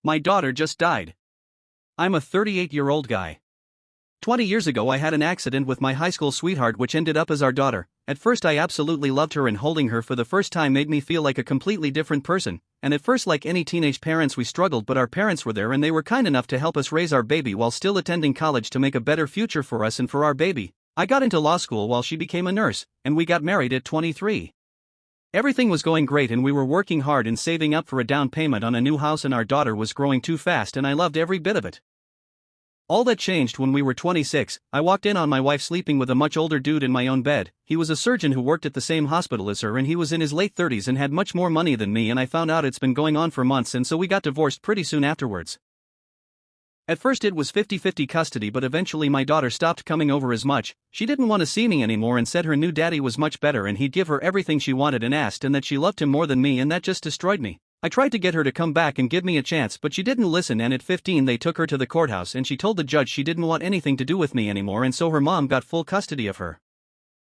My daughter just died. I'm a 38-year-old guy. 20 years ago I had an accident with my high school sweetheart which ended up as our daughter. At first I absolutely loved her and holding her for the first time made me feel like a completely different person, and at first like any teenage parents we struggled but our parents were there and they were kind enough to help us raise our baby while still attending college to make a better future for us and for our baby. I got into law school while she became a nurse, and we got married at 23. Everything was going great and we were working hard and saving up for a down payment on a new house and our daughter was growing too fast and I loved every bit of it. All that changed when we were 26. I walked in on my wife sleeping with a much older dude in my own bed. He was a surgeon who worked at the same hospital as her and he was in his late 30s and had much more money than me, and I found out it's been going on for months and so we got divorced pretty soon afterwards. At first it was 50-50 custody, but eventually my daughter stopped coming over as much. She didn't want to see me anymore and said her new daddy was much better and he'd give her everything she wanted and asked, and that she loved him more than me, and that just destroyed me. I tried to get her to come back and give me a chance, but she didn't listen, and at 15 they took her to the courthouse and she told the judge she didn't want anything to do with me anymore, and so her mom got full custody of her.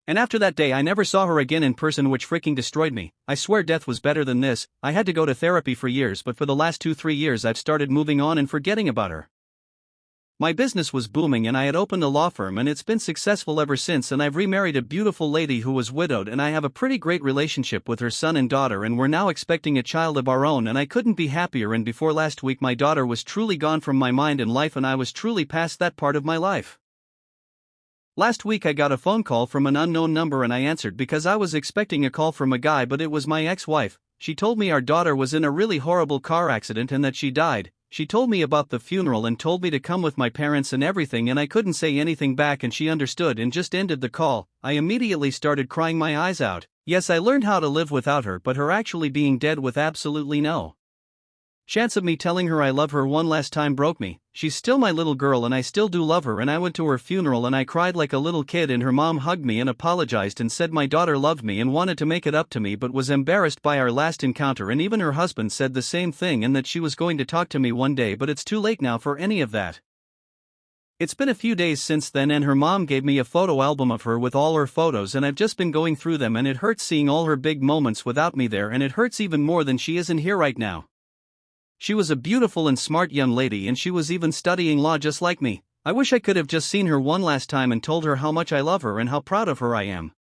And after that day I never saw her again in person, which freaking destroyed me. I swear death was better than this. I had to go to therapy for years, but for the last 2-3 years I've started moving on and forgetting about her. My business was booming and I had opened a law firm and it's been successful ever since, and I've remarried a beautiful lady who was widowed and I have a pretty great relationship with her son and daughter, and we're now expecting a child of our own and I couldn't be happier. And before last week my daughter was truly gone from my mind and life and I was truly past that part of my life. Last week I got a phone call from an unknown number and I answered because I was expecting a call from a guy, but it was my ex-wife. She told me our daughter was in a really horrible car accident and that she died. She told me about the funeral and told me to come with my parents and everything, and I couldn't say anything back and she understood and just ended the call. I immediately started crying my eyes out. Yes, I learned how to live without her, but her actually being dead with absolutely no chance of me telling her I love her one last time broke me. She's still my little girl and I still do love her, and I went to her funeral and I cried like a little kid, and her mom hugged me and apologized and said my daughter loved me and wanted to make it up to me but was embarrassed by our last encounter, and even her husband said the same thing and that she was going to talk to me one day, but it's too late now for any of that. It's been a few days since then and her mom gave me a photo album of her with all her photos and I've just been going through them and it hurts seeing all her big moments without me there, and it hurts even more than she isn't here right now. She was a beautiful and smart young lady and she was even studying law just like me. I wish I could have just seen her one last time and told her how much I love her and how proud of her I am.